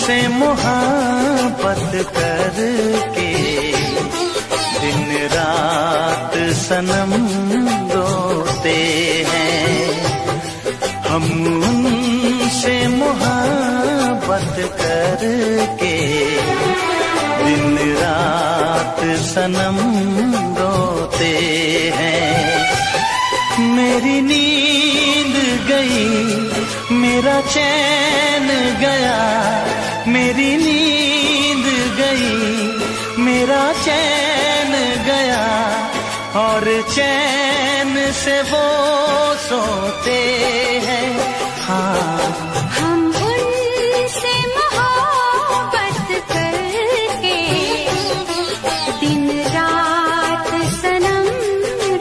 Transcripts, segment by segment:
से मोहब्बत करके दिन रात सनम रोते हैं। हम उनसे मोहब्बत करके दिन रात सनम रोते हैं। मेरी नींद गई, मेरा चैन गया, मेरी नींद गई, मेरा चैन गया, और चैन से वो सोते हैं। हाँ, हम उनसे मोहब्बत करके दिन रात सनम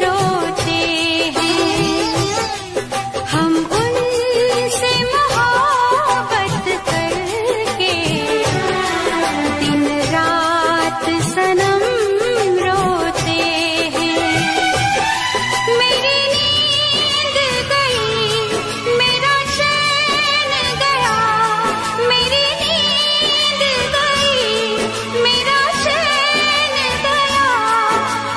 रोते हैं। हम उनसे मोहब्बत करके दिन रात सनम रोते हैं। मेरी नींद गई, मेरा चैन गया, मेरी नींद गई, मेरा चैन गया,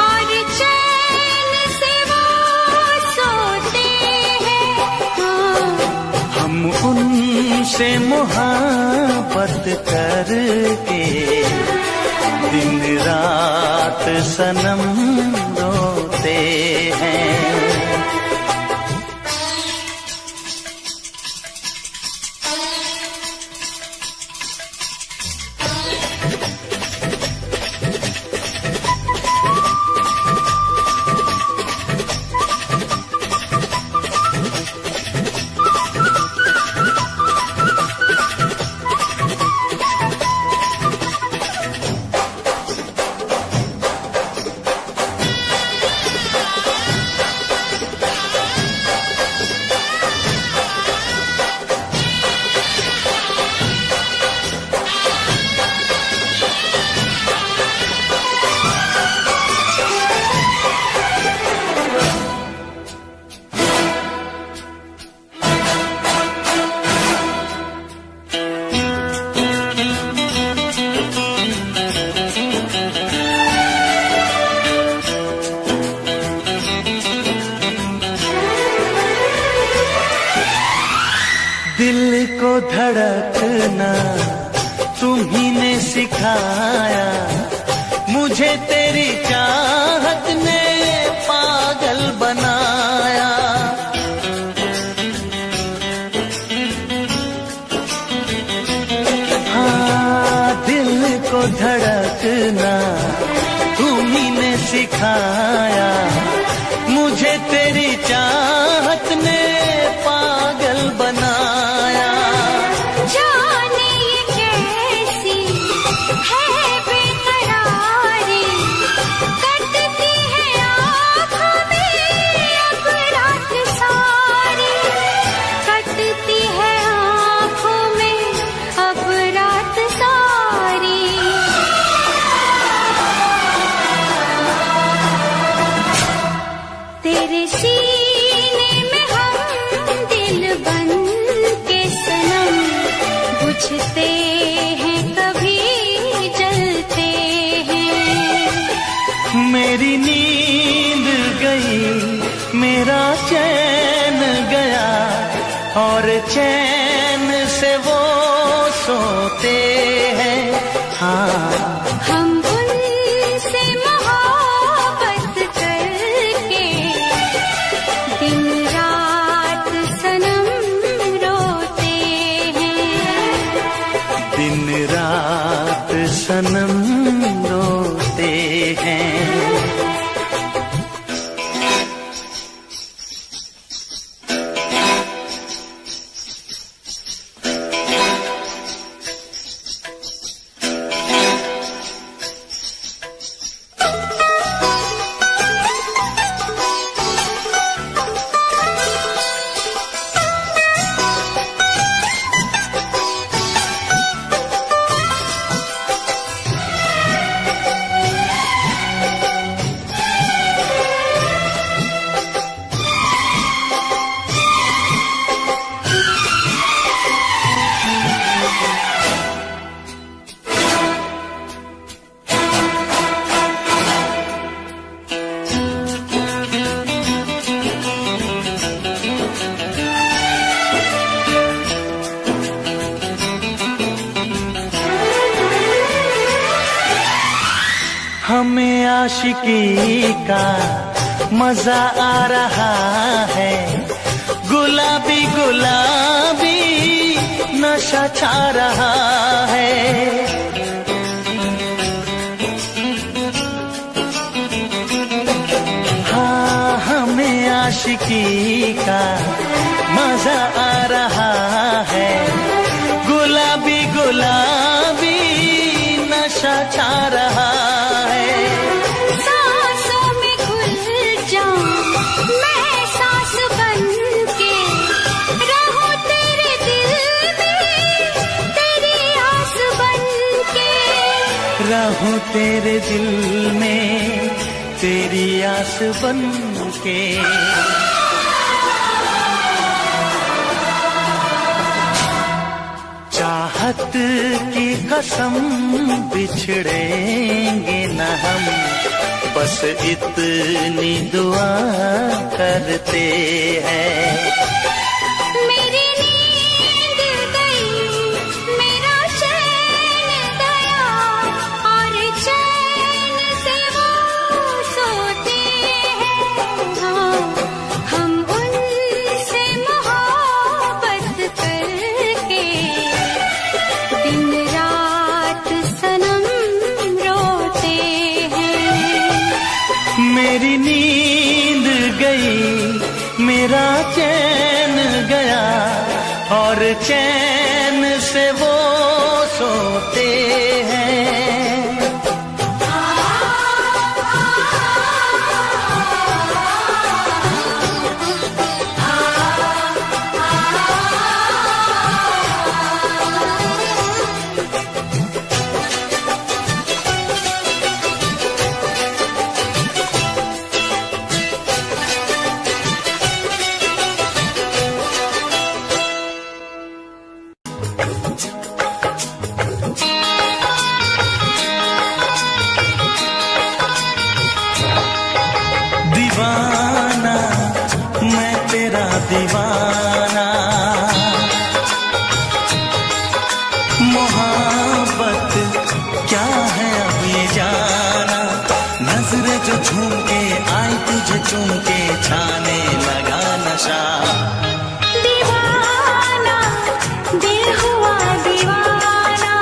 और चैन से वो सोते हैं। हाँ, हम उनसे मोहब्बत करके दिन रात सनम रोते हैं। दिल को धड़कना तुम्ही ने सिखाया, मुझे तेरी चाहत ने पागल बनाया। हाँ, दिल को धड़कना तुम्ही ने सिखाया, मुझे तेरी चाहत ने पागल बनाया। जाने ये कैसी है बेकरारी, कटती है आँखों में अब रात सारी, कटती है आँखों में अब रात सारी। तेरे सीने में हम दिल बन के सनम, बुझते हैं कभी जलते हैं। मेरी नींद गई, मेरा चैन गया, और चैन से वो सोते हैं। हाँ, हम उनसे मोहब्बत करके दिन रात सनम रोते हैं। दिन रात सनम रोते हैं। हमें आशिकी का मजा आ रहा है, गुलाबी गुलाबी नशा छा रहा है। हाँ, हमें आशिकी का मजा आ रहा है, गुलाबी गुलाबी नशा छा रहा है। सांसों में घुल जाऊं मैं सांस बन के, रहूं तेरे दिल में तेरी आस बन के, रहूं तेरे दिल में तेरी आस बन के। चाहत की कसम बिछड़ेंगे न हम, बस इतनी दुआ करते हैं। मेरी नींद गई, मेरा चैन गया, और चैन से वो सोते हैं। हाँ, हम उनसे मोहब्बत करके दिन रात सनम रोते हैं। मेरी नींद गई, मेरा चैन गया, और चैन से वो सोते हैं। दीवाना मैं तेरा दीवाना, मोहब्बत क्या है अब ये जाना। नजरें जो झूम के आई तुझे चूम के, छाने लगा नशा। दीवाना दिल हुआ दीवाना,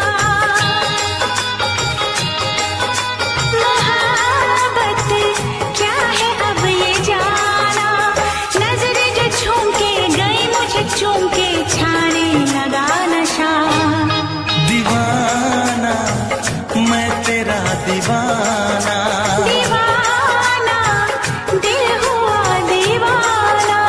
मोहब्बत क्या है अब ये जाना। नजरें जो झूम के गई मुझे चूम के, छाने लगा नशा। दीवाना मैं तेरा दीवाना, दीवाना दिल हुआ दीवाना।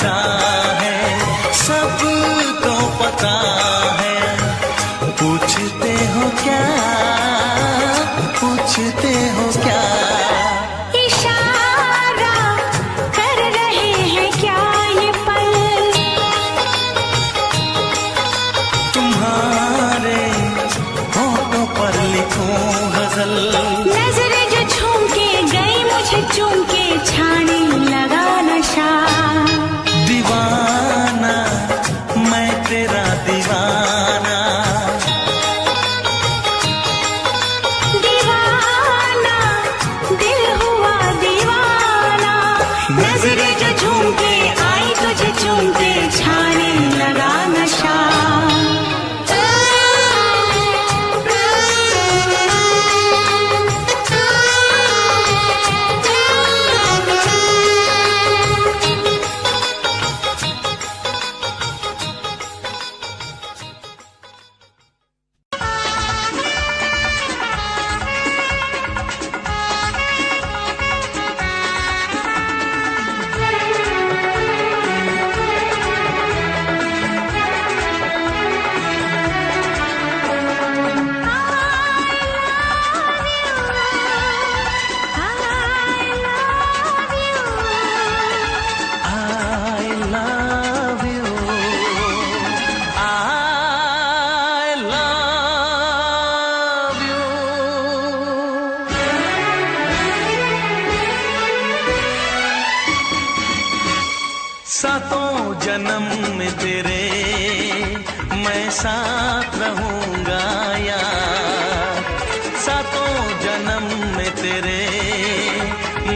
आता है, सबको पता है। पूछते हो क्या, पूछते हो क्या? इशारा कर रहे हैं क्या ये पल? तुम्हारे होठों पर लिखूं गजल। नजरें जो झूम के गई मुझे चूम के, छाने लगा नशा। दीवाना मैं तेरा दीवाना, दीवाना दिल हुआ दीवाना। नजरें जो झूम के आई तुझे चूम के, छाने लगा नशा। सातों जन्म में तेरे मैं साथ रहूंगा यार। सातों जन्म में तेरे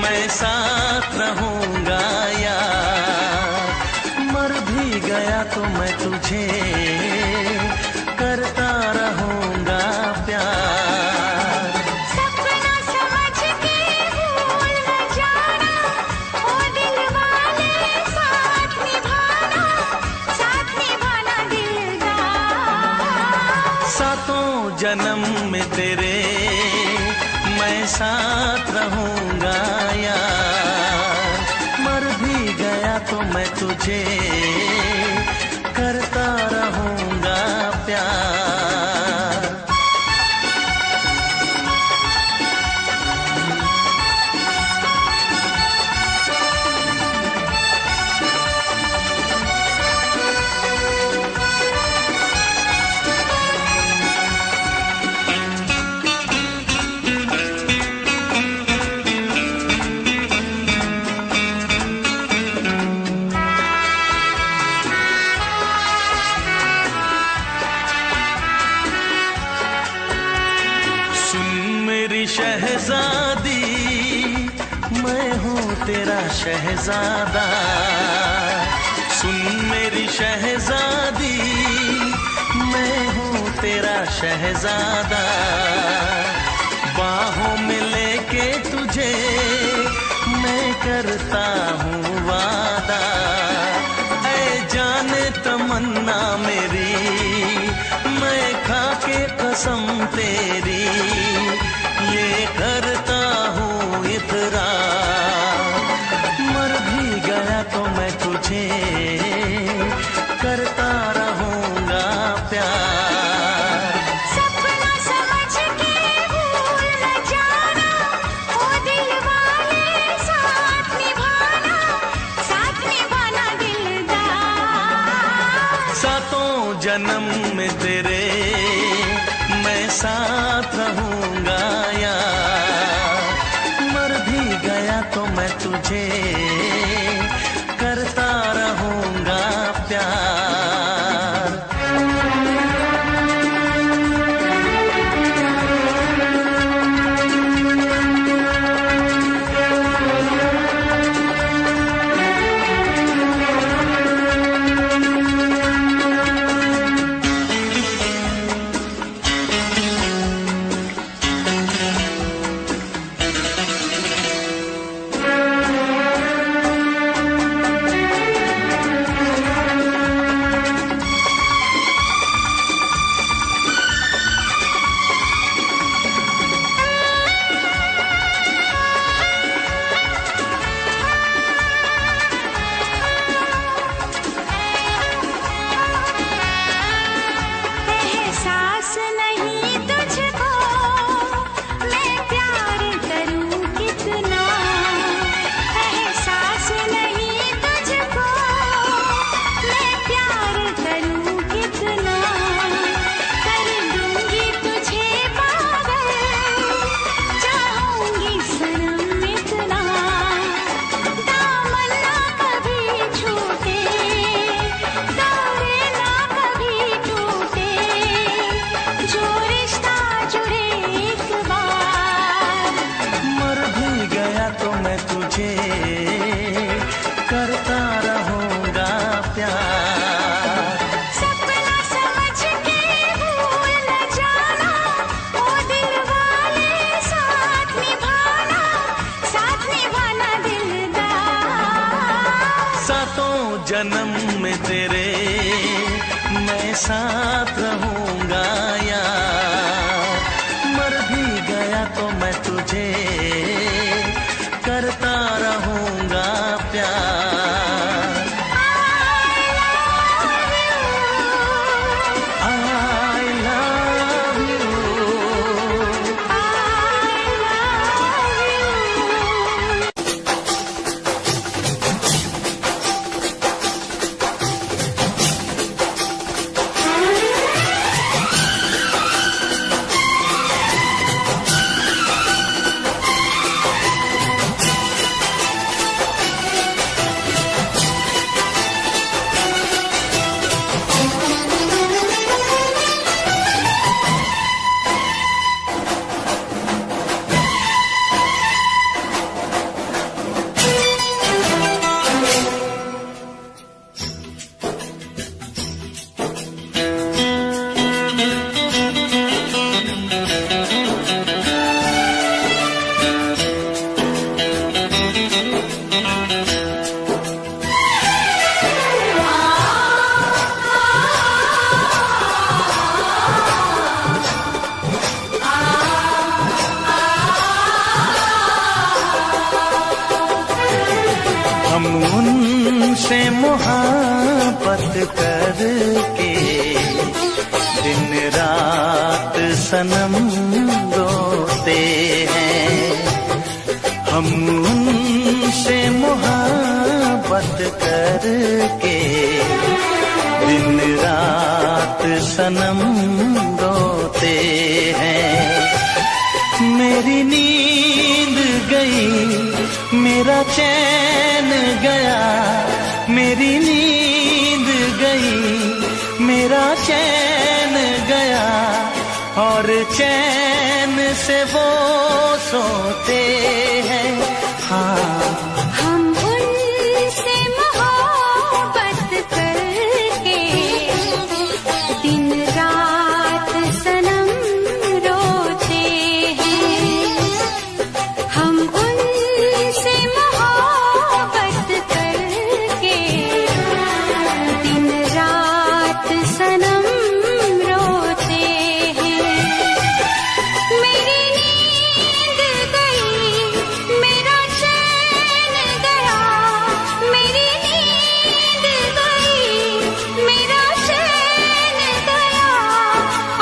मैं साथ रहूंगा यार। मर भी गया तो मैं तुझे करता रहूंगा प्यार। सपना समझ के भूल न जाना, ओ दिल वाले साथ निभाना दिलदार। सातों जन्म में तेरे मैं साथ रहूंगा यार। मर भी गया तो मैं तुझे करता रहूंगा प्यार। शहजादी मैं हूँ तेरा शहजादा। सुन मेरी शहजादी मैं हूँ तेरा शहजादा। बाहों में लेके तुझे मैं करता हूँ वादा। ऐ जाने तमन्ना मेरी मैं खा के कसम तेरी ये करता हूँ इकरार। मर भी गया तो मैं तुझे करता रहूंगा प्यार। सपना समझ के भूल न जाना, ओ दिल वाले साथ निभाना दिलदार। सातों जन्म में तेरे मैं साथ रहूंगा यार। मर भी गया तो मैं तुझे करता रहूंगा प्यार। सातों जन्म में तेरे मैं साथ रहूंगा यार, मर भी गया तो मैं तुझे करता रहूंगा प्यार। I love you, हम उनसे मोहब्बत करके दिन रात सनम रोते हैं। हम उनसे मोहब्बत करके दिन रात सनम रोते हैं। मेरी नींद गई, मेरा चैन गया, मेरी नींद गई, मेरा चैन गया, और चैन से वो सोते हैं। हाँ, हम उनसे मोहब्बत करके दिन रात सनम रोते हैं। हम उनसे मोहब्बत करके दिन रात सनम रोते हैं। मेरी नींद गई, मेरा चैन गया, मेरी नींद गई, मेरा चैन गया,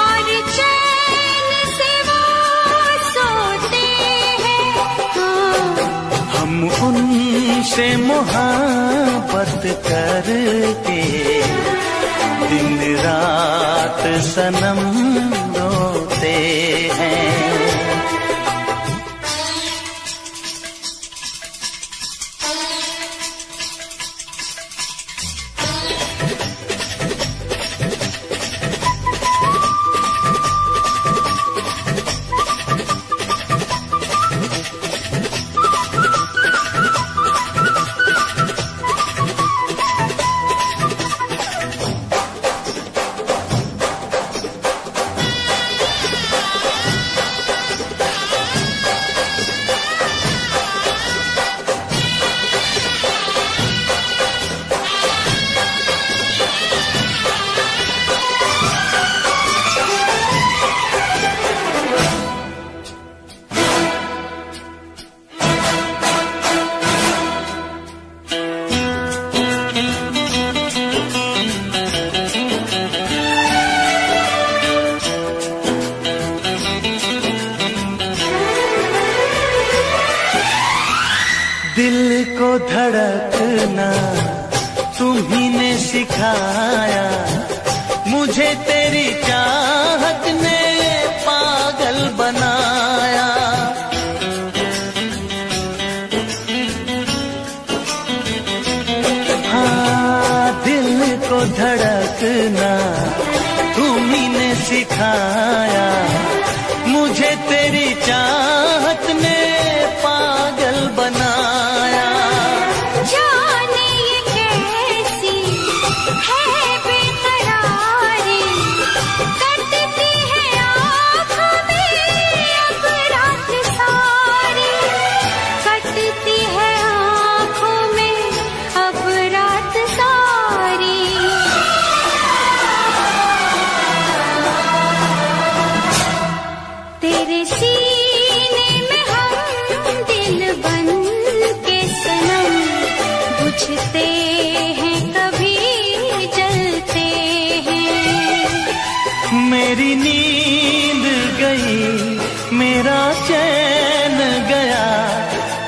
और चैन से वो सोते हैं। हाँ, हम उनसे मोहब्बत करके दिन रात सनम रोते हैं। दिल को धड़कना तुम्ही ने सिखाया, मुझे तेरी चाहत ने पागल बनाया। हाँ, दिल को धड़कना तुम्ही ने सिखाया, मुझे तेरी चाहत ने पागल बनाया। जाने ये कैसी है बेकरारी, कटती है आँखों में अब रात सारी, कटती है आँखों में अब रात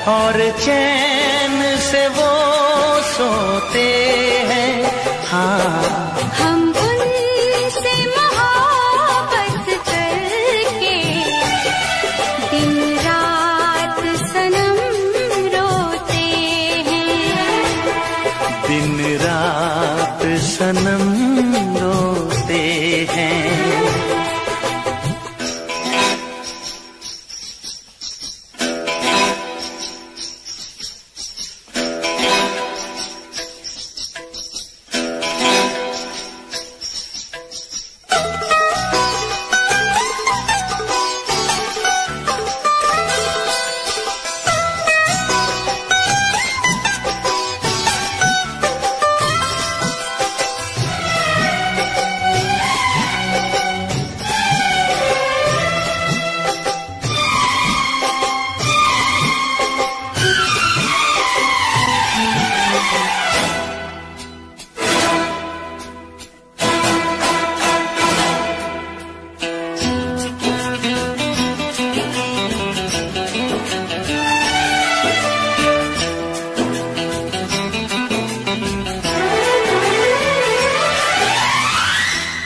और चैन से वो सोते हैं। हाँ, हम उनसे मोहब्बत करके दिन रात सनम रोते हैं। दिन रात सनम रोते हैं।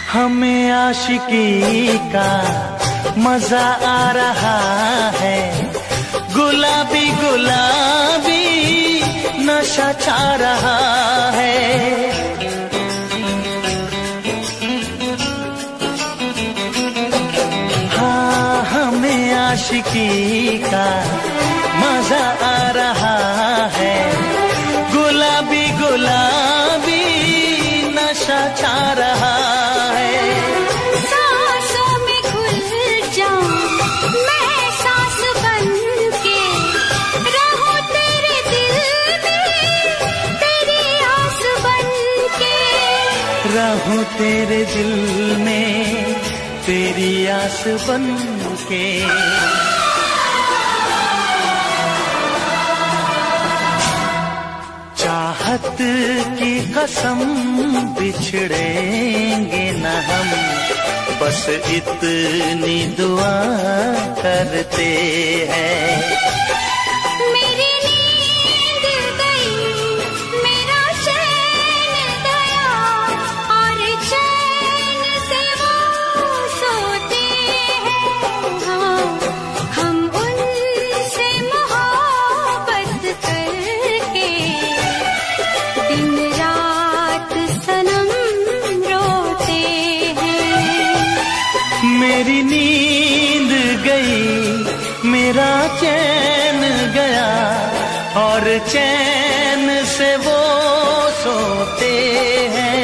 हमें आशिकी का मजा आ रहा है, गुलाबी गुलाबी नशा छा रहा है। हाँ, हमें आशिकी का मजा आ रहा है, गुलाबी गुलाबी नशा छा रहा है। सांसों में घुल जाऊं मैं सांस बन के, रहूं तेरे दिल में तेरी आस बन के। रहूं तेरे दिल में तेरी आस बन के। चाहत की कसम बिछड़ेंगे न हम, बस इतनी दुआ करते हैं। मेरी नींद गई, मेरा चैन गया, और चैन से वो सोते हैं। हाँ, हम उनसे मोहब्बत करके दिन रात सनम रोते हैं। मेरी नींद गई, मेरा चैन गया, और चैन से वो सोते हैं।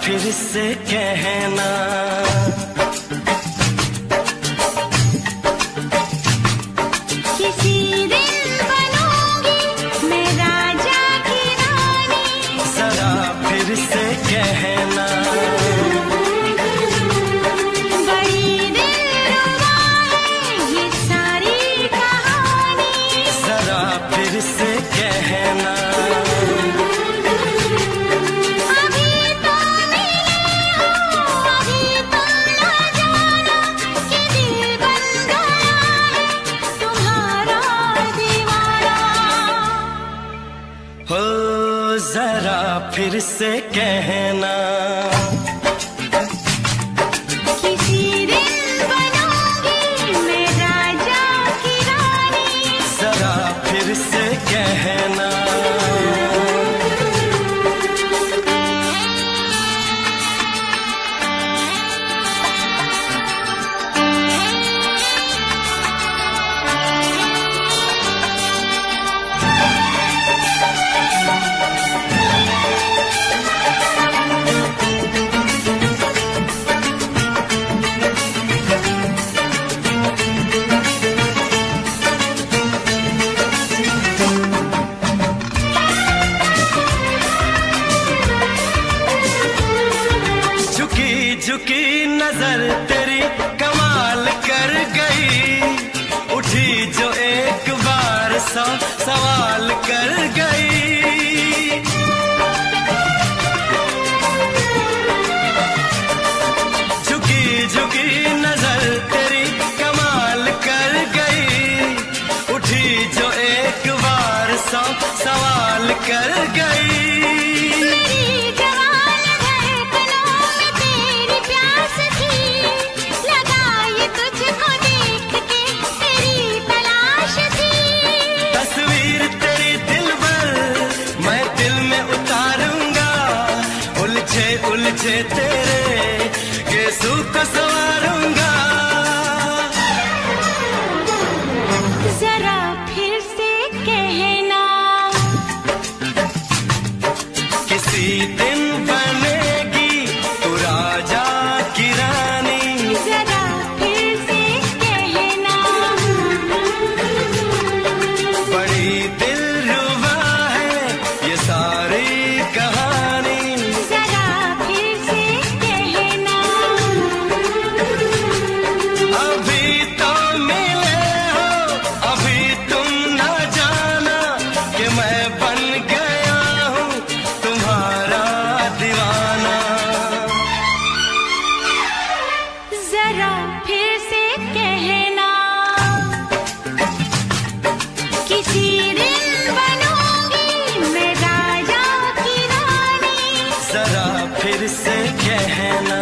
फिर से कहना किसी दिन बनूंगी मैं राजा की रानी, जरा फिर से कहना बड़ी दिलरुबा है ये सारी कहानी, जरा फिर फिर से कहना, किसी दिन बनूंगी मैं राजा की रानी। जरा फिर से कहना, झुकी नजर तेरी कमाल कर गई, उठी जो एक बार सौ सवाल कर गई। झुकी झुकी नजर तेरी कमाल कर गई, उठी जो एक बार सौ सवाल कर गई। उलझे तेरे केसों को संवारूंगा, जरा फिर से कहना, किसी दिन बनेगी तू राजा की रानी। जरा फिर से कहना, बड़ी दिलरुबा है ये सारी कहानी। फिर से कहना,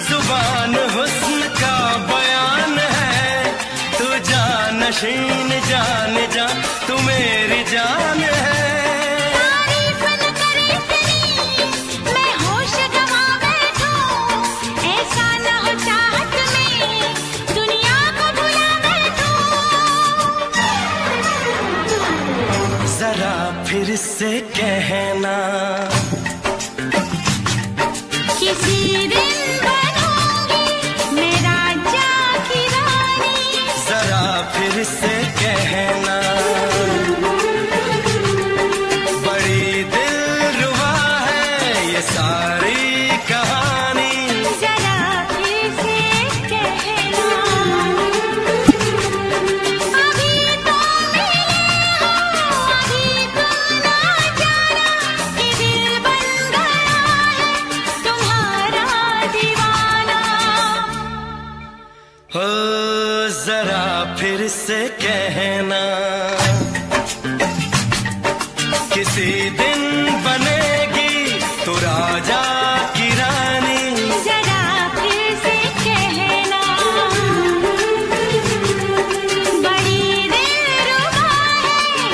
जुबान हुस्न का बयान है, तू जानशीन जान जा तू मेरी जान है। तारीफ न करे तेरी मैं होश गंवा बैठूं, ऐसा न हो चाहत में दुनिया को भुला बैठूं। जरा फिर से कहना, किसी दिन बनूंगी मैं राजा की रानी। जरा फिर से कहना, बड़ी दिलरुबा है ये सारी कहानी। जरा फिर से कहना, अभी तो मिले हो, अभी तुम ना जाना कि दिल बन गया है तुम्हारा दीवाना। हो जरा फिर से कहना, किसी दिन बनेगी तू राजा की रानी। जरा फिर से कहना, बड़ी दिलरुबा है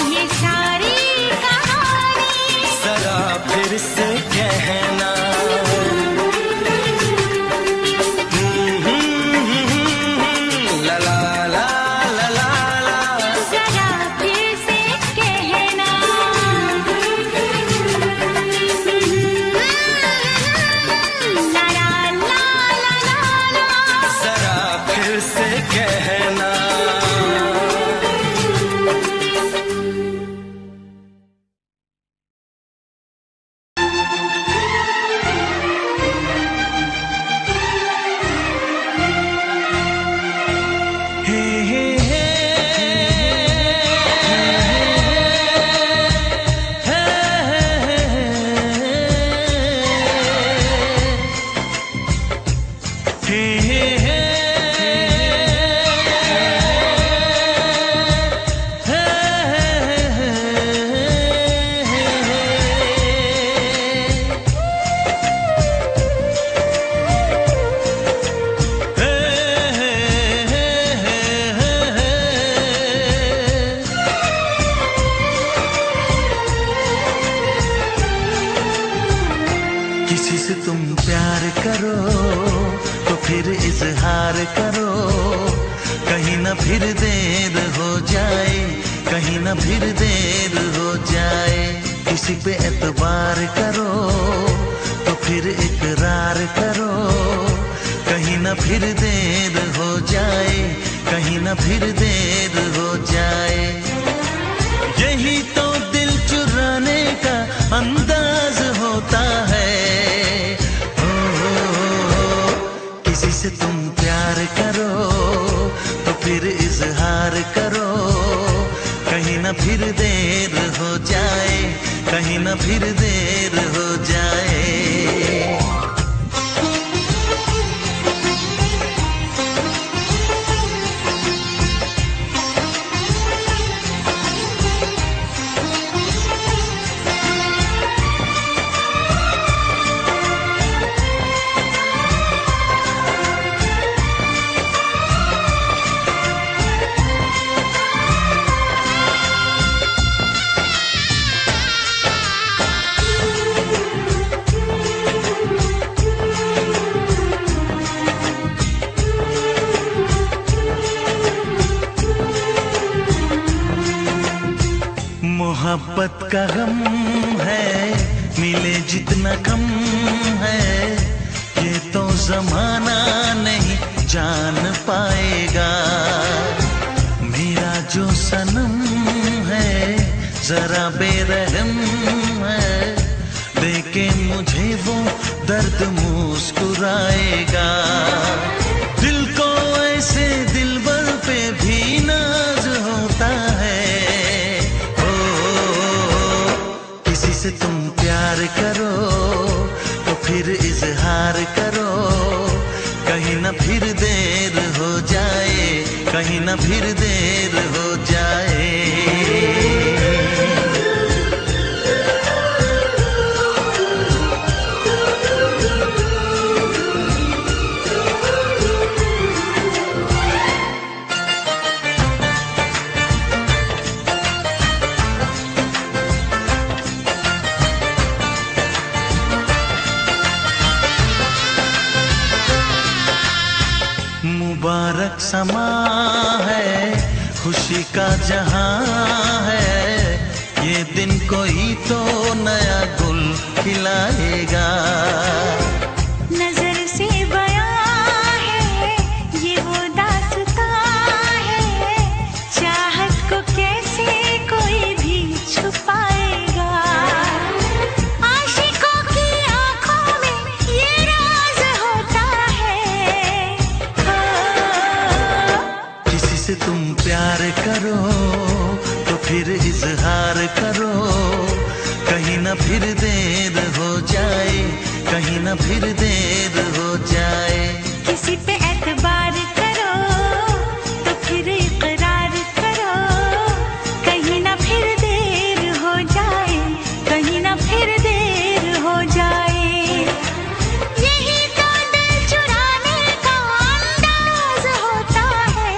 से तुम प्यार करो तो फिर इजहार करो, कहीं ना फिर देर हो जाए, कहीं ना फिर देर हो जाए। किसी पे एतबार करो तो फिर इकरार करो, कहीं ना फिर देर हो जाए, कहीं ना फिर देर हो जाए। यही तो दिल चुराने का अंदाज होता है। किसी से तुम प्यार करो तो फिर इजहार करो, कहीं ना फिर देर हो जाए, कहीं ना फिर देर हो जाए। मोहब्बत का गम है, मिले जितना कम है, ये तो जमाना नहीं जान पाएगा। मेरा जो सनम है जरा बेरहम है, देखे मुझे वो दर्द मुस्कुराएगा। दिल को ऐसे दिलबर पे भी नाज होता है। से तुम प्यार करो तो फिर इजहार करो, कहीं ना फिर देर हो जाए, कहीं ना फिर देर हो जाए। मुबारक समा है, खुशी का जहां है, ये दिन कोई तो नया गुल खिलाएगा। नजर से बयां है ये वो दास्तां है, चाहत को कैसे कोई भी छुपाएगा। आशिकों की आंखों में ये राज होता है। किसी से तुम प्यार करो तो फिर इजहार करो, कहीं ना फिर देर हो जाए, कहीं ना फिर देर हो जाए। किसी पे एतबार करो तो फिर इकरार करो, कहीं ना फिर देर हो जाए, कहीं ना फिर देर हो जाए। यही तो दिल चुराने का अंदाज होता है।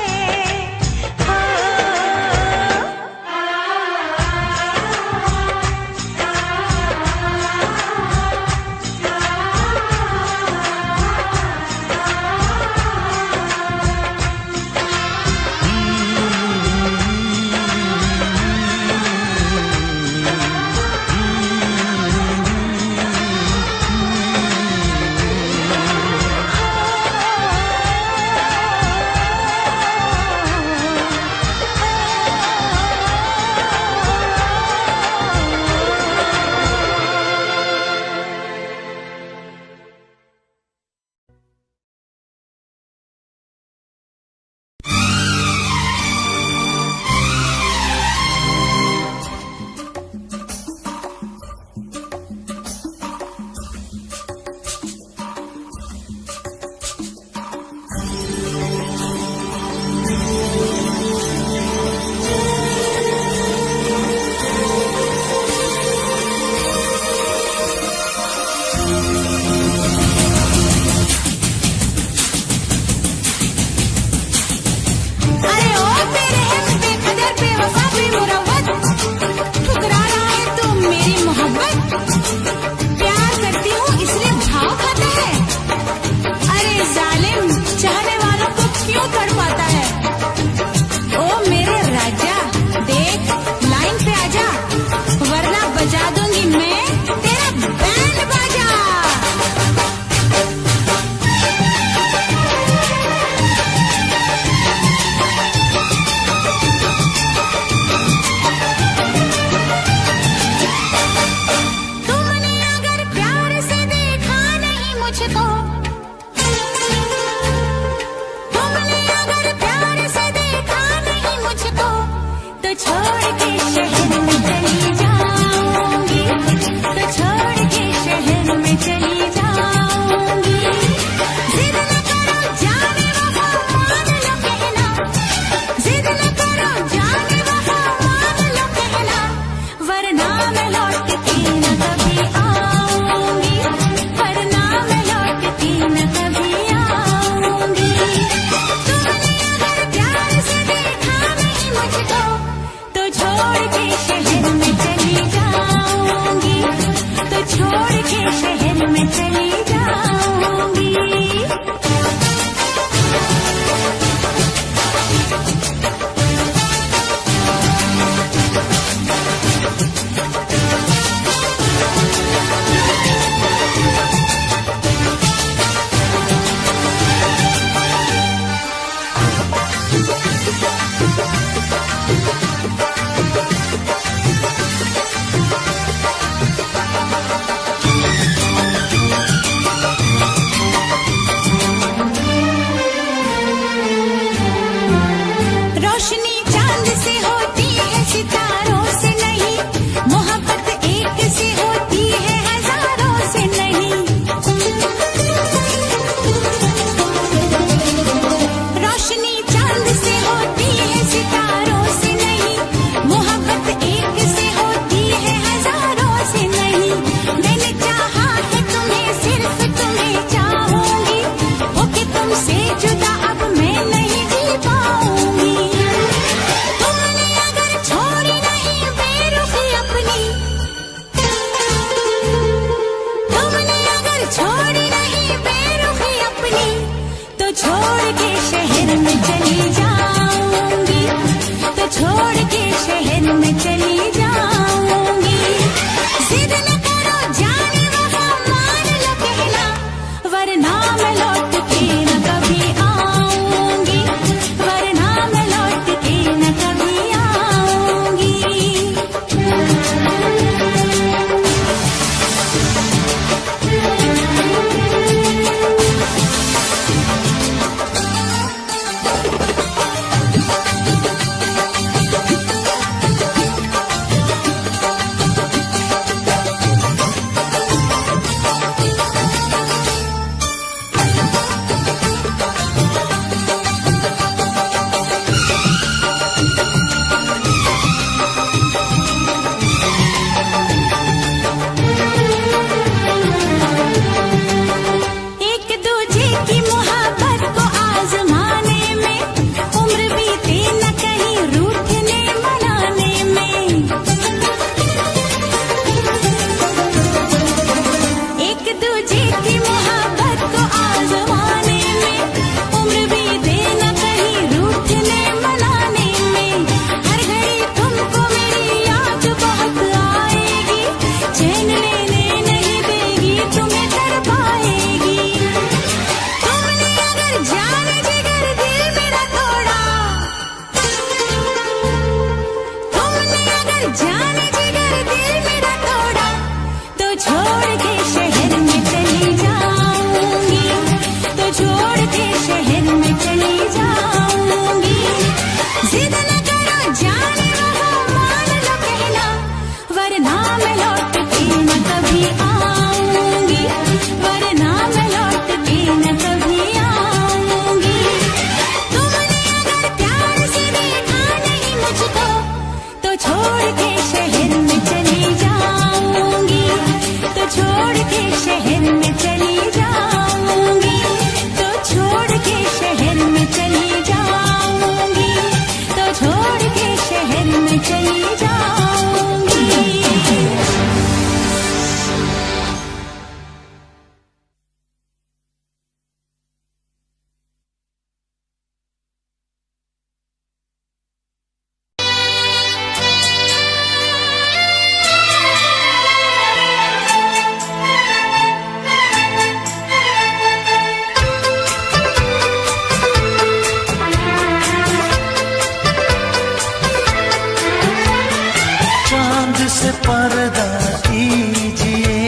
पर्दा कीजिए,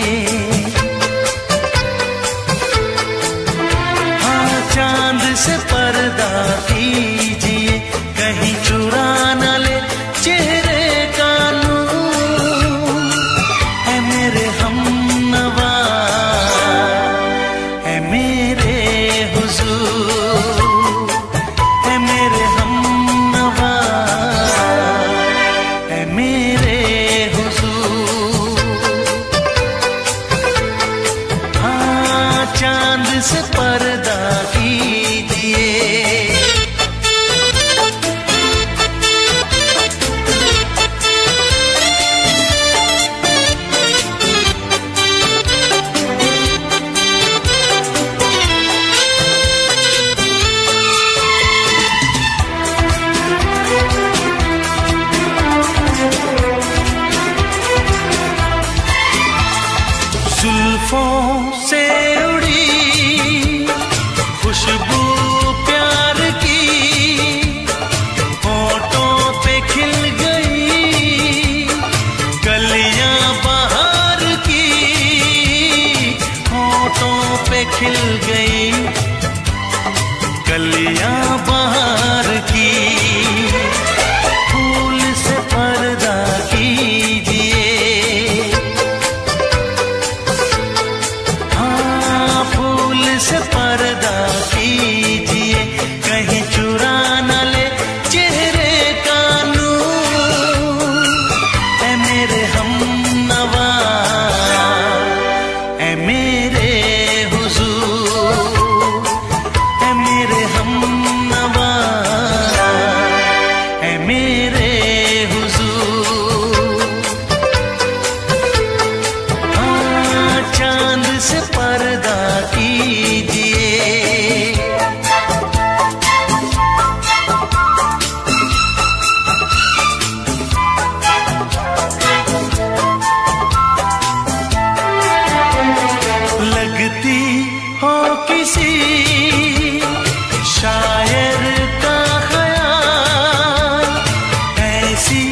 हाँ चांद से पर्दा कीजिए, कहीं चुरा न ले चेहरे का नूर। है मेरे हमनवा, है मेरे हुजूर, है मेरे हमनवा, है मेरे हुजूर। हाँ चांद से पर्दा कीजिए, जुल्फों से उड़ी खुशबू प्यार की, होठों पे खिल गई कलियां बहार की, होठों पे खिल गई कलियां बहार की। फूल से पर्दा कीजिए, से पर्दा कीजिए, कहीं चुरा न ले चेहरे का नूर। ऐ मेरे हमनवा, ऐ मेरे हुजूर, ऐ मेरे हमनवा, ऐ मेरे हुजूर। हाँ चांद से पर्दा कीजिए, लगती हो किसी शायर का ख्याल, ऐसी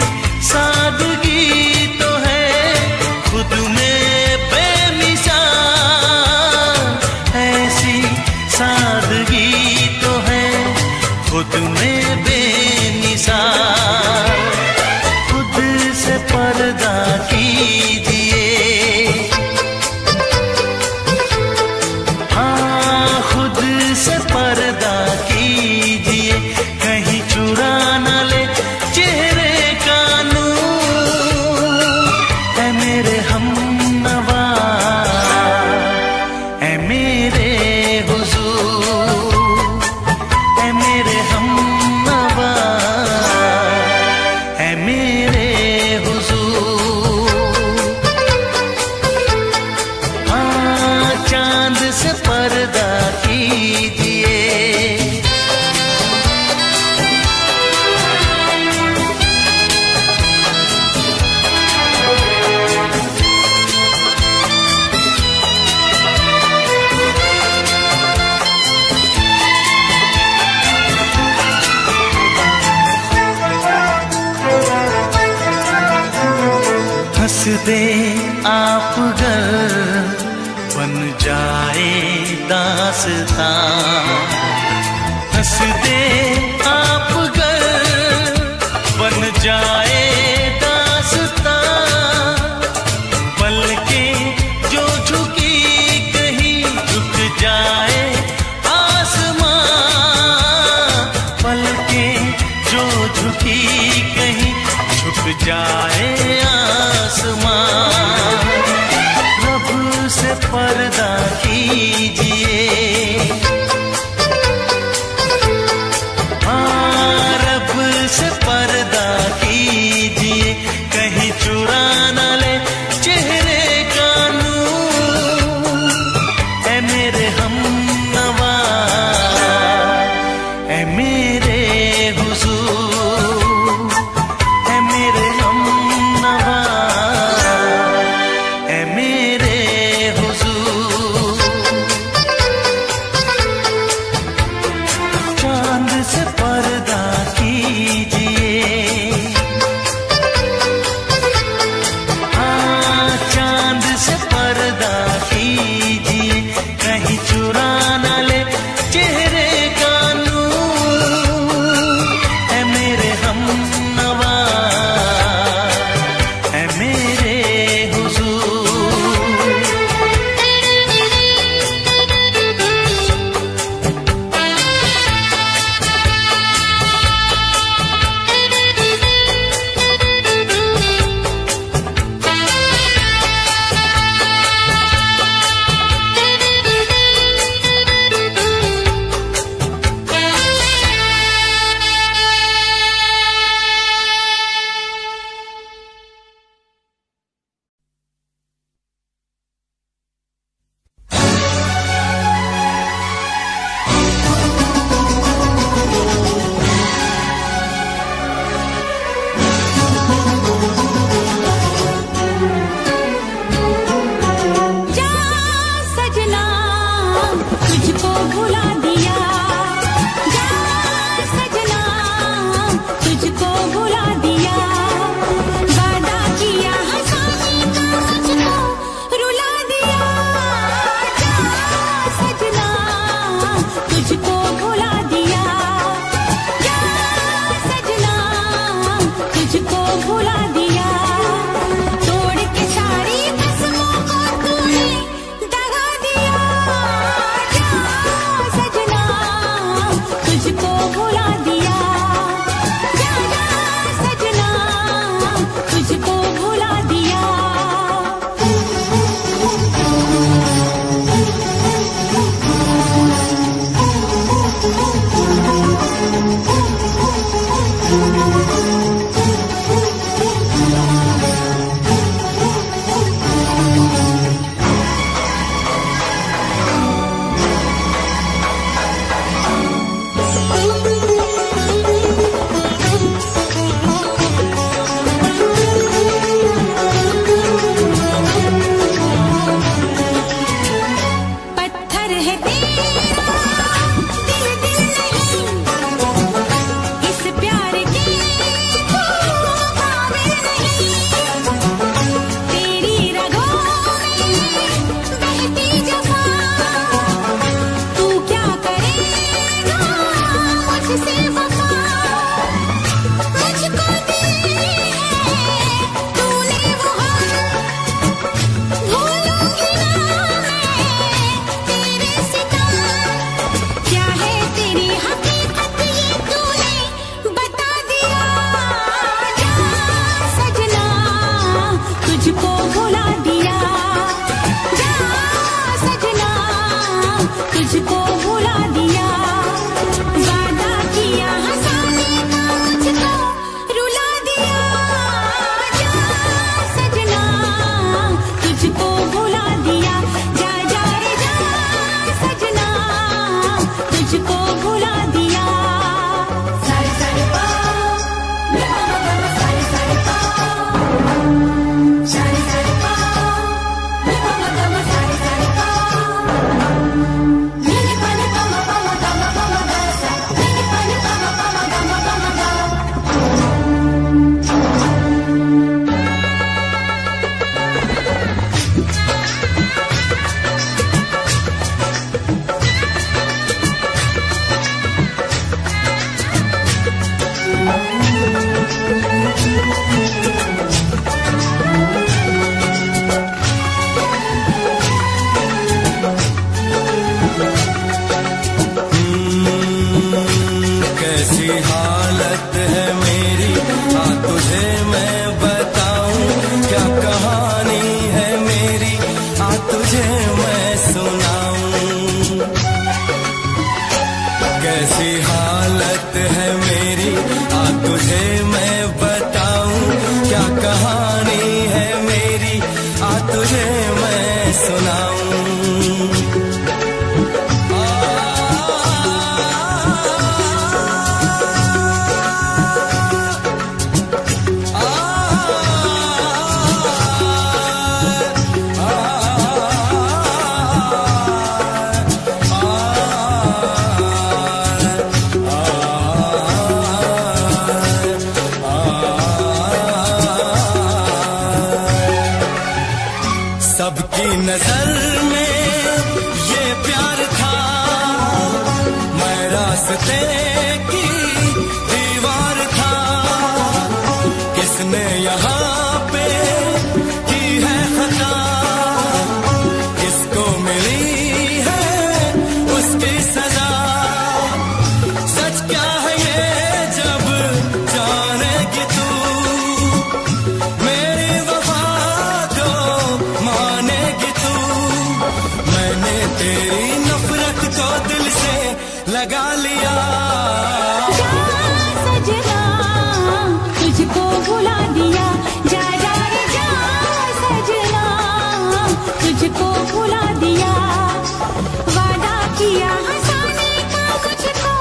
सादगी तो है खुद में बेमिसाल, ऐसी सादगी तो है खुद में बेमिसाल। खुद से पर्दा कीजिए, हाँ खुद से पर्दा कीजिए, कहीं चुरा न ले चेहरे का नूर। है मेरे हमनवा, है मेरे हुजूर, है मेरे हमनवा, है मेरे हुजूर। हाँ चांद से पर्दा कीजिए, हंस दे आप गर बन जाए दास्तां, हंस दे आप गर बन जाए दास्तां। पलकें जो झुकी कहीं झुक जाए आसमां, पलकें जो झुकी कहीं झुक जाए आसमां। रब से पर्दा कीजिए, सबकी नजर में ये प्यार था, मैं रास्ते की दीवार था। किसने यहाँ पे की है खता, किसको मिली है उसकी सजा। सच क्या है ये जब जानेगी तू, मेरी वफा जो मानेगी तू। मैंने तेरी नफरत को दिल से लगा लिया। जा सजना तुझको भुला दिया, जा जा रे जा सजना तुझको भुला दिया। वादा किया हंसाने का मुझको,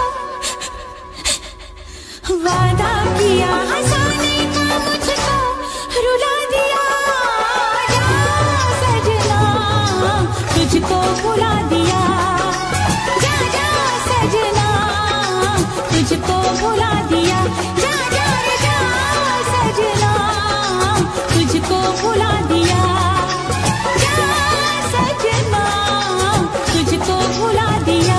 वादा किया हंसाने का मुझको रुला दिया। जा सजना तुझको भुला दिया, जा जा सजना तुझको भुला दिया। जा जा रे जा सजना तुझको भुला दिया, जा सजना तुझको भुला दिया।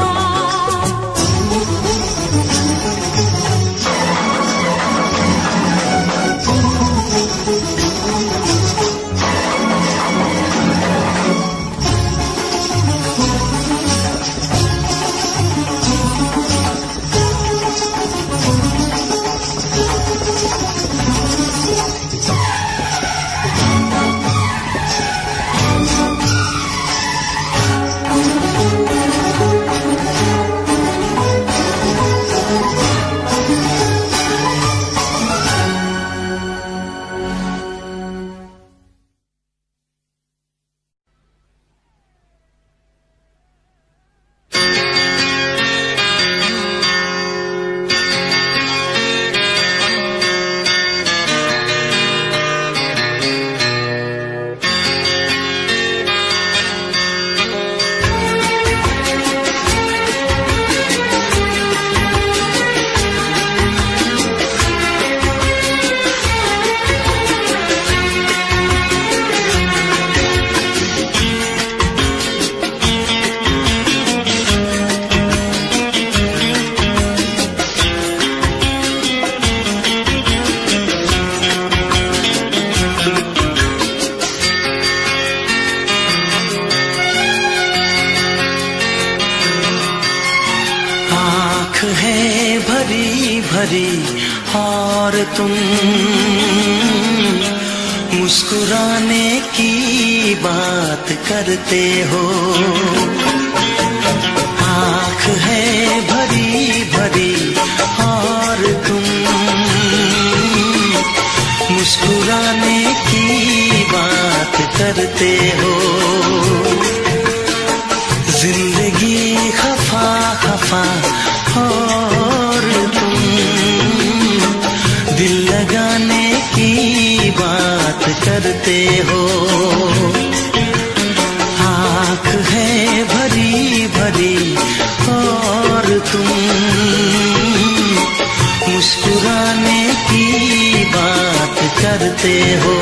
है भरी भरी और तुम मुस्कुराने की बात करते हो। आँख है भरी भरी और तुम मुस्कुराने की बात करते हो। जिंदगी खफा खफा और तुम दिल लगाने की बात करते हो। आँख है भरी भरी और तुम मुस्कुराने की बात करते हो।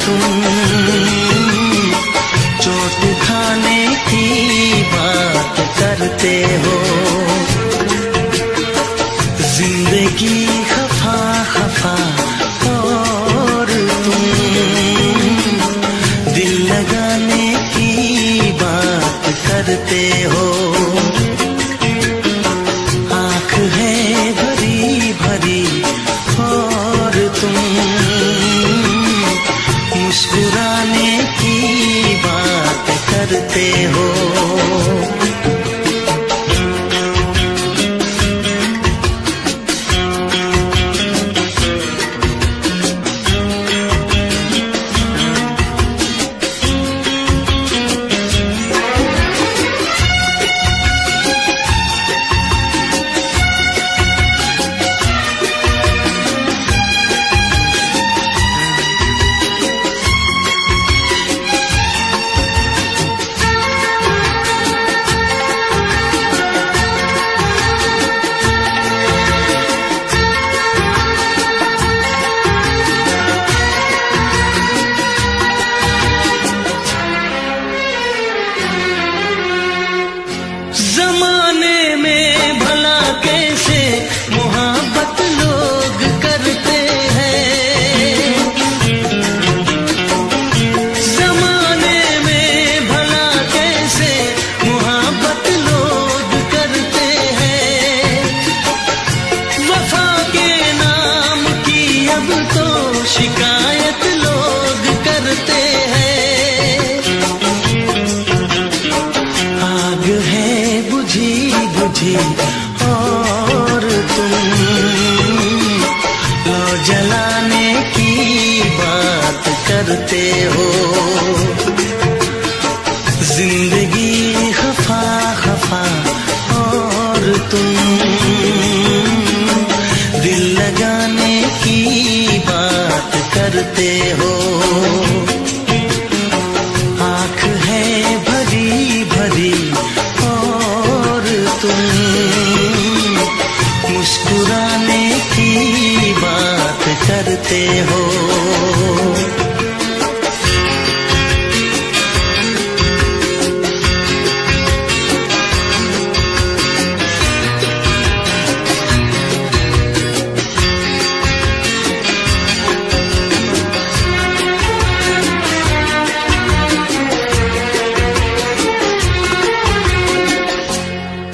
तुम चोट खाने की बात करते हो। जिंदगी खफा खफा और तुम दिल लगाने की बात करते हो। आँख है भरी भरी और तुम मुस्कुराने की बात करते हो। जमाने में भला कैसे मोहब्बत लोग करते हैं। जमाने में भला कैसे मोहब्बत लोग करते हैं। वफा के नाम की अब तो शिकायत लोग करते हैं। आग है बुझी बुझी और तुम लो जलाने की बात करते हो। जिंदगी खफा खफा और तुम दिल लगाने की बात करते हो। आँख है भरी भरी और तुम मुस्कुराने की बात करते हो।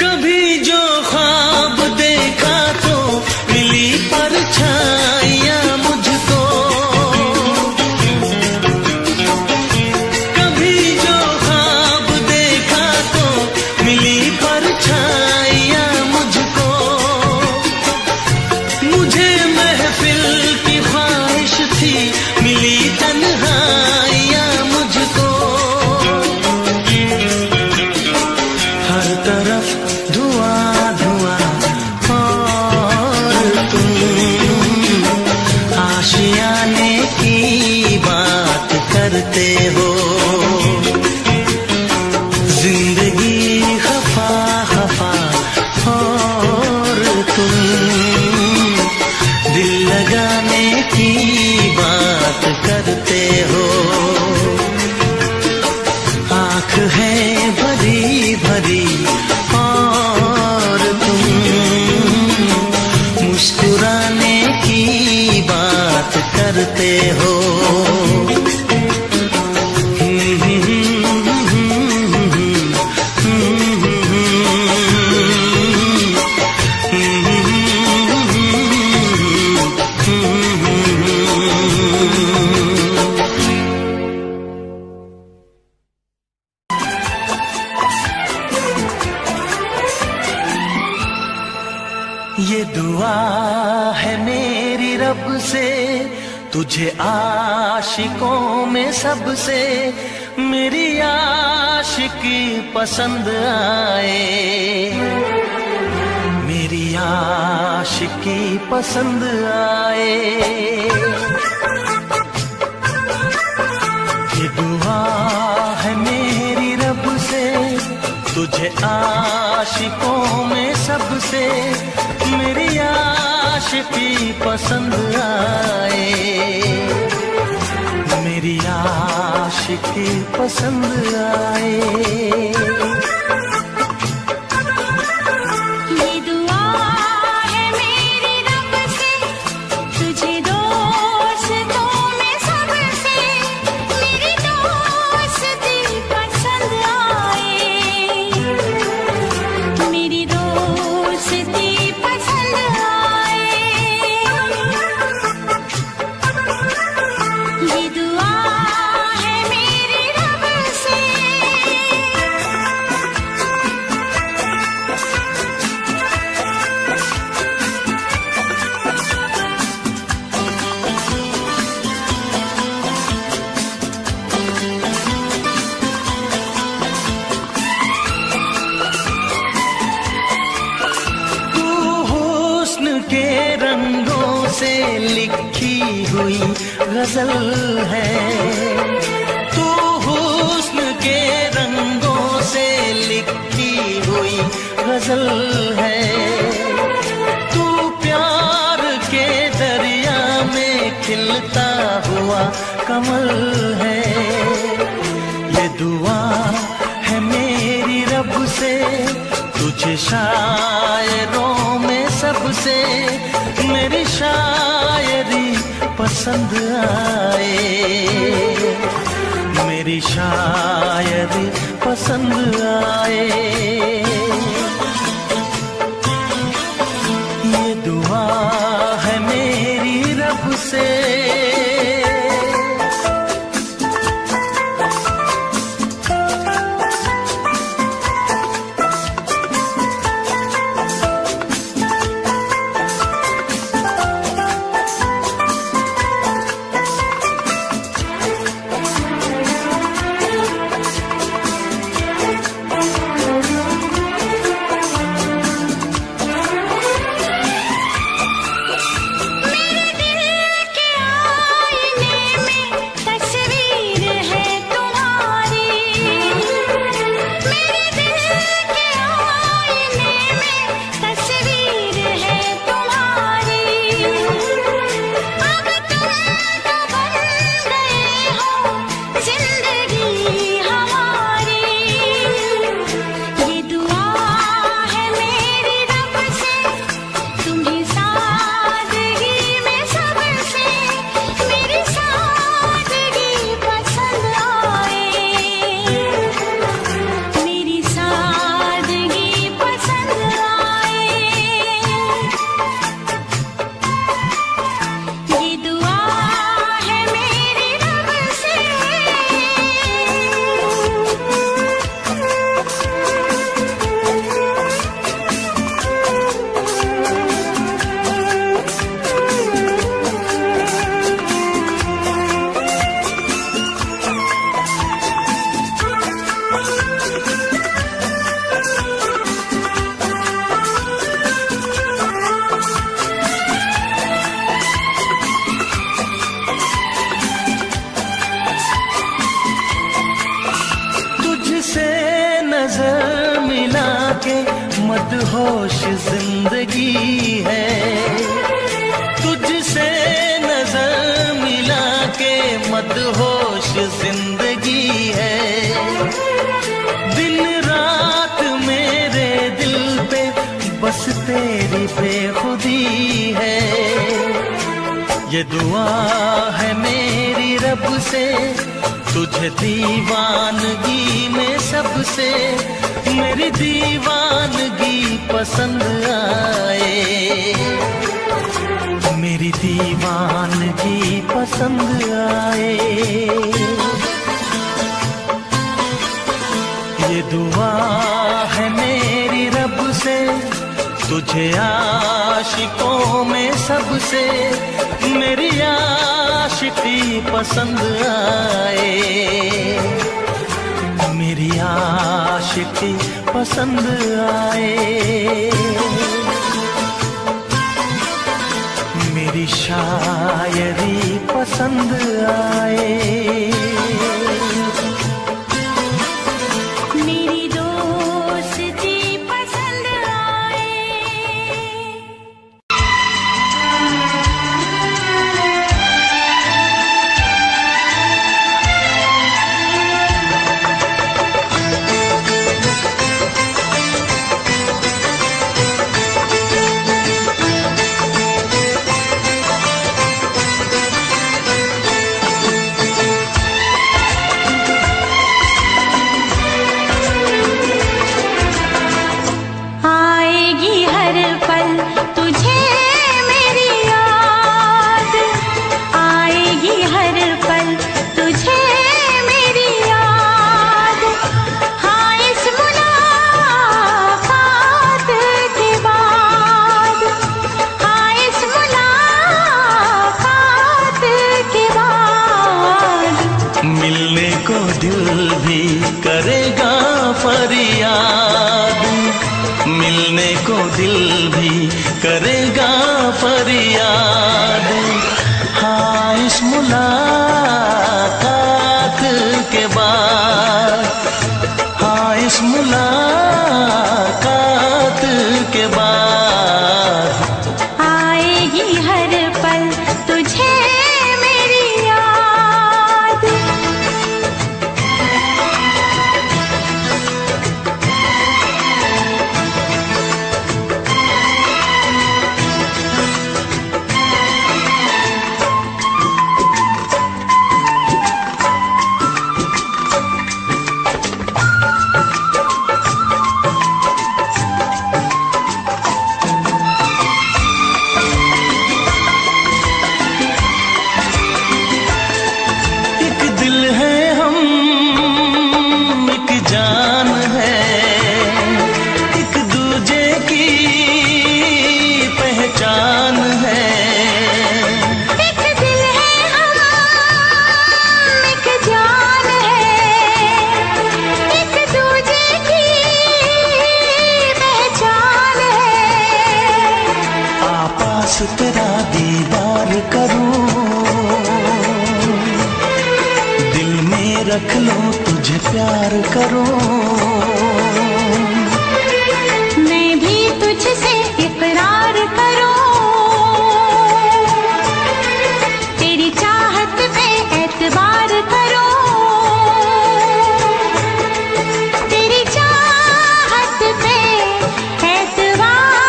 कभी जो ख्वाब देखा तो मिली परछाइयाँ मुझको। कभी जो ख्वाब देखा तो मिली परछाइयाँ मुझको। मुझे महफिल की ख्वाहिश थी मिली तन्हाइयाँ मुझको। हर तरफ धुआं धुआं और तुम आशियाने की बात करते हो। जिंदगी खफा खफा और तुम दिल लगाने की बात करते हो। आँख है भरी भरी और तुम मुस्कुराने की बात करते हो। ये दुआ है मेरी रब से तुझे आशिकों में सबसे मेरी आशिकी पसंद आए। मेरी आशिकी पसंद आए। ये दुआ है मेरी रब से तुझे आशिकों में सबसे मेरी आशिकी पसंद आए। मेरी आशिकी पसंद आए। गजल है तू, हुस्न के रंगों से लिखी हुई गजल है। तू प्यार के दरिया में खिलता हुआ कमल है। ये दुआ है मेरी रब से, तुझे शायरों में सबसे मेरी शायरी पसंद आए। मेरी शायरी पसंद आए। ये दुआ है मेरी रब से। मदहोश जिंदगी है, तुझसे नजर मिला के मदहोश जिंदगी है। दिन रात मेरे दिल पे बस तेरी बेखुदी है। ये दुआ है मेरी रब से, तुझे दीवानगी में सबसे मेरी दीवानगी पसंद आए। मेरी दीवानगी पसंद आए। ये दुआ है मेरी रब से, तुझे आशिकों में सबसे मेरी आशिकी पसंद आए। मेरी आशिकी पसंद आए। मेरी शायरी पसंद आए। फरियाद, मिलने को दिल भी करेगा फरियाद। हाँ, इस मुलाकात के बाद, हाँ इस मुलाकात के बाद आएगी हर पल तुझे मेरी याद। एक दिल है हम, एक जान है, एक दूजे की पहचान है। एक दिल है हम, एक जान है, एक दूजे की पहचान है। आपास तेरा दीदार करूं, दिल में रख लो तुझे प्यार करूं। मैं भी तुझसे इकरार करूं, तेरी चाहत पे एतबार करूं, तेरी चाहत पे एतबार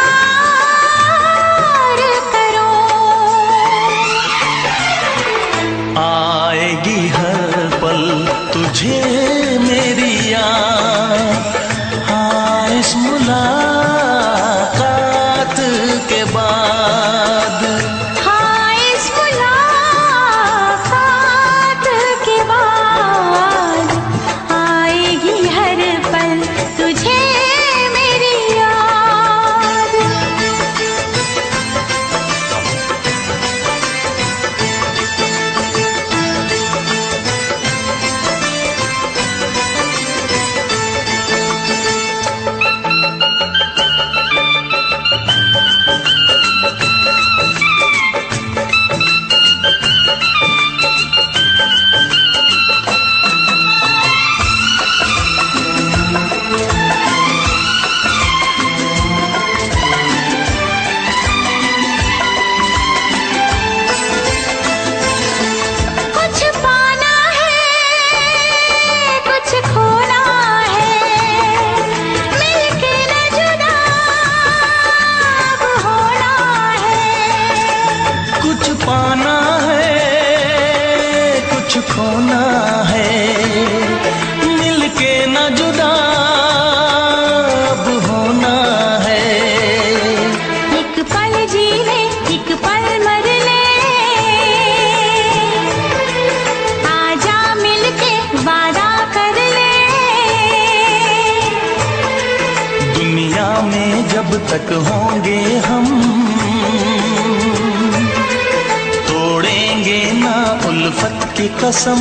करूं। आएगी हर पल तुझे मेरी याद, हाँ इस मुलाकात के बाद। हाँ, इस मुलाकात के बाद आएगी हर पल तुझे मेरी याद। कुछ पाना है, कुछ खोना है, मिलके न जुदा अब होना है। कुछ पाना है, कुछ खोना है, मिलके न जुदा अब होना है। एक पल जी ले, एक पल मर ले, आजा मिलके वादा कर ले। दुनिया में जब तक होंगे हम, तोड़ेंगे ना उल्फत की कसम,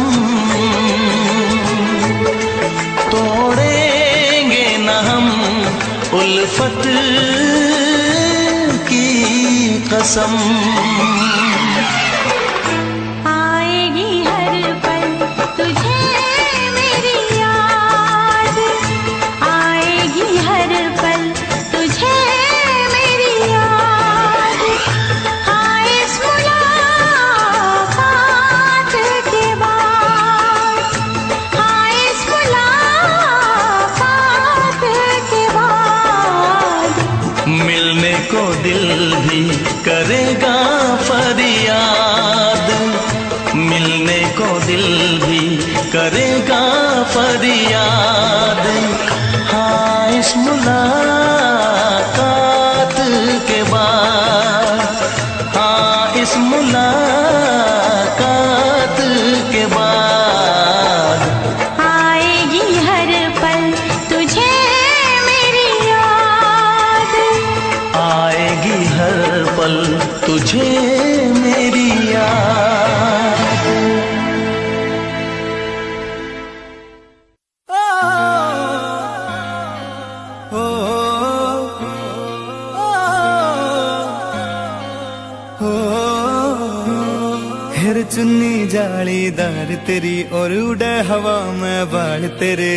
तोड़ेंगे ना हम उल्फत की कसम। आएगी हर पल तुझे मेरी याद, आएगी हर पल तुझे मेरी याद। हाँ, इस मुलाकात के बाद, हाँ इस मुलाकात के बाद मिलने को दिल भी करेगा फरियाद, मिलने को दिल भी करेगा फरियाद। हाँ इस मुलाकात के बाद, हाँ इस मुलाकात के बाद आएगी हर पल तुझे मेरी याद। आएगी हर पल तुझे मेरी याद। चुन्नी जालीदार तेरी और उड़े हवा में बाल तेरे,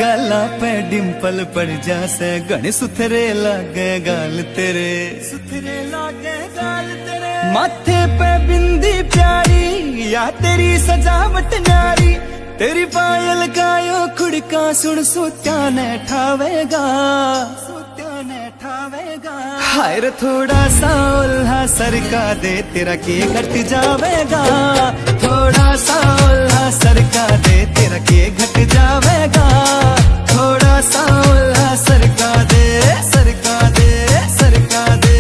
गाला पे डिम्पल पड़ जासे गण सुथरे लागे गाल तेरे, सुथरे लागे गाल तेरे। माथे पे बिंदी प्यारी या तेरी सजावट न्यारी, तेरी पायल गायो खुड़का सुन सोत्या ने ठावेगा, सोत्या ने ठावेगा। हाय रे थोड़ा सा उल्हा सरका दे तेरा के घट जावेगा, थोड़ा सा उल्हा सरका दे तेरा के घट जावेगा, थोड़ा सा उल्हा सरका दे, सरका दे, सरका दे।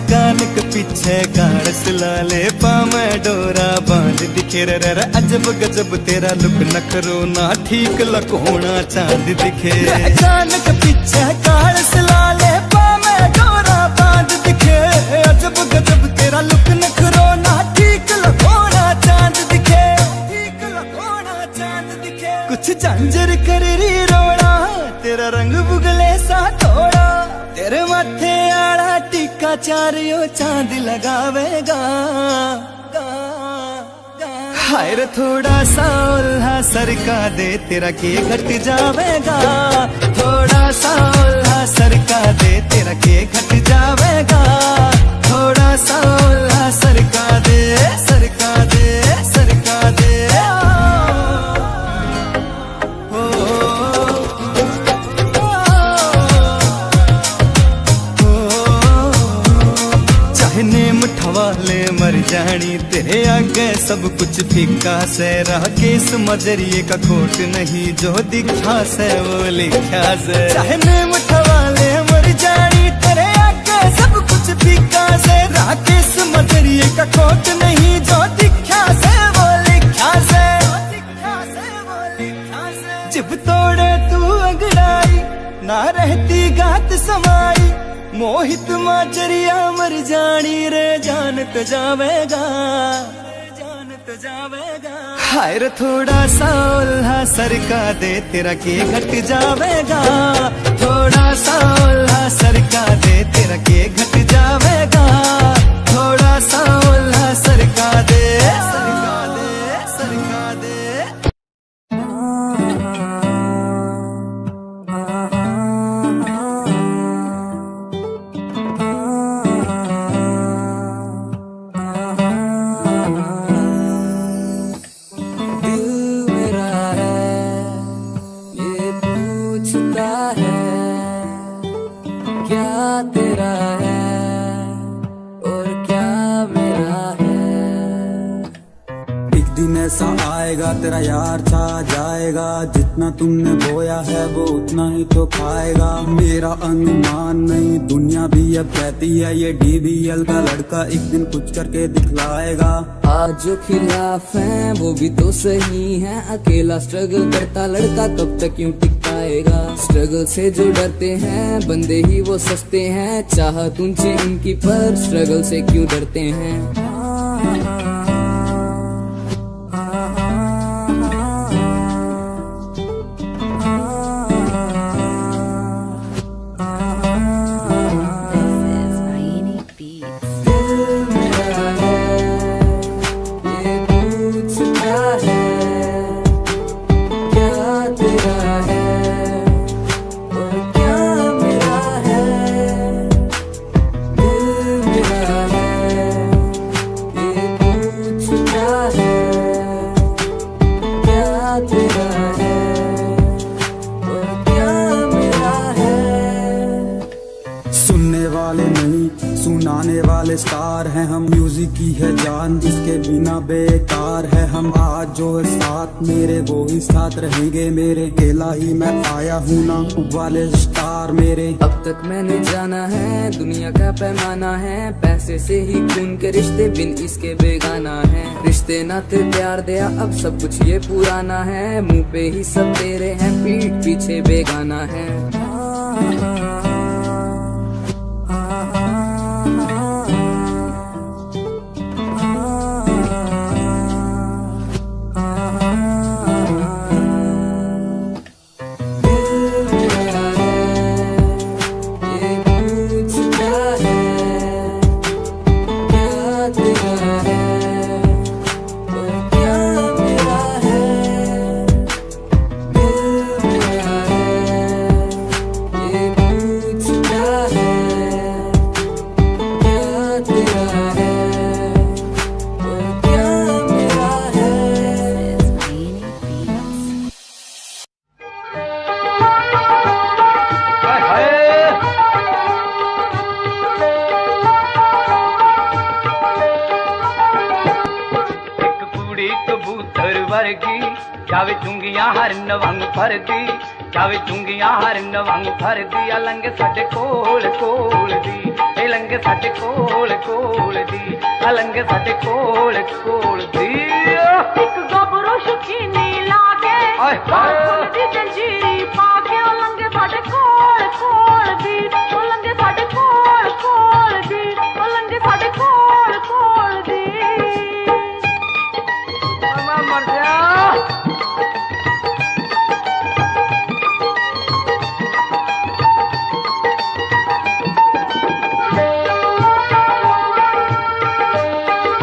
कान के पीछे गाड़ सिलाले पामे डोरा बांध दिखे रे अजब गजब तेरा लुक नखरो ना ठीक लकोना चांद दिखे। कान के पीछे गाड़ सिलाले पामे डोरा बांध दिखे, अजब गजब तेरा लुक नखरो ना ठीक लकोना चांद दिखे, ठीक लकोना चांद दिखे। कुछ झांझर कर री रोड़ा तेरा रंग बुगले सा थोड़ा, तेरे माथे आड़ा टीका चारियो चांद लगावेगा। हाय रे थोड़ा सा उल्हा सरका दे तेरा के घट जावेगा, थोड़ा सा उल्हा सरका दे तेरा के घट जावेगा, थोड़ा सा उल्हा सरका दे, सरका दे, सरका दे। वाले मर जानी तेरे आगे सब कुछ फीका से, रहा केस मजरिए का खोट नहीं जो दिखा से वो लिखा से। चाहे नेम वाले मर जानी तेरे आगे सब कुछ फीका से, रहा केस मजरिए का खोट नहीं जो दिखा से वो लिखा से, जिब तोड़े तू अंगड़ाई ना रहती गात समाई, मोहित माचरिया मर जानी रे जान तो जावेगा, जान तो जावेगा। हाय रे थोड़ा सा उल्हा सरका दे तेरा के घट जावेगा, थोड़ा सा उल्हा सरका दे तेरा के घट जावेगा, थोड़ा सा उल्हा सरका दे, सरका दे, सरका दे। ऐसा आएगा तेरा यार छा जाएगा, जितना तुमने बोया है वो उतना ही तो खाएगा। मेरा अनुमान नहीं दुनिया भी अब कहती है ये DBL का लड़का एक दिन कुछ करके दिखलाएगा। आज जो खिलाफ हैं वो भी तो सही हैं, अकेला स्ट्रगल करता लड़का कब तक यूं टिक पाएगा। स्ट्रगल से जो डरते हैं बंदे ही वो सस्ते हैं, चाहत ऊंची उनकी पर स्ट्रगल से क्यों डरते हैं। सुनाने वाले स्टार हैं हम, म्यूजिक की है जान जिसके बिना बेकार है हम। आज जो है साथ मेरे वो ही साथ रहेंगे मेरे, अकेला ही मैं आया हूँ ना वाले स्टार मेरे। अब तक मैंने जाना है दुनिया का पैमाना है, पैसे से ही खून के रिश्ते बिन इसके बेगाना है। रिश्ते नाते प्यार दिया अब सब कुछ ये पुराना है, मुंह पे ही सब तेरे हैं पीठ पीछे बेगाना है। वर्गी जावे चुंगियां हरन वांग फरदी जावे चुंगियां हरन वांग फरदी अलंग साडे कोल कोल दी ए लंग साडे कोल कोल दी अलंग साडे कोल कोल दी एक गबरू शकीनी लागे फूल दी जंजीरी पाके अलंग साडे कोल कोल दी अलंग साडे कोल कोल दी अलंग साडे कोल कोल दी मर जा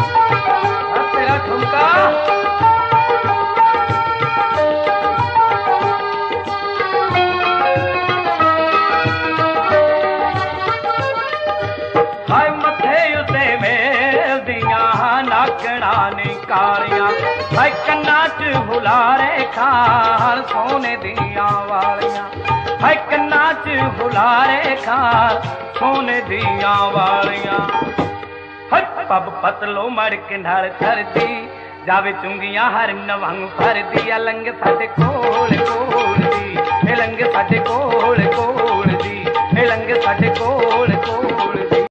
तेरा ठुमका हाय मथे उते मेल दियां नाकड़ा नी कालियां हाय कन्ना च हुलारे खार सोने दियां वालियां हाय कन्ना च हुलारे खार सोने दियां वालियां हाय पब पतलो मड़ किनार करदी जावे चुंगियां हरन वांग फरदी अलंग साडे कोल कोल दी ए लंग साडे कोल कोल दी ए लंग साडे कोल कोल दी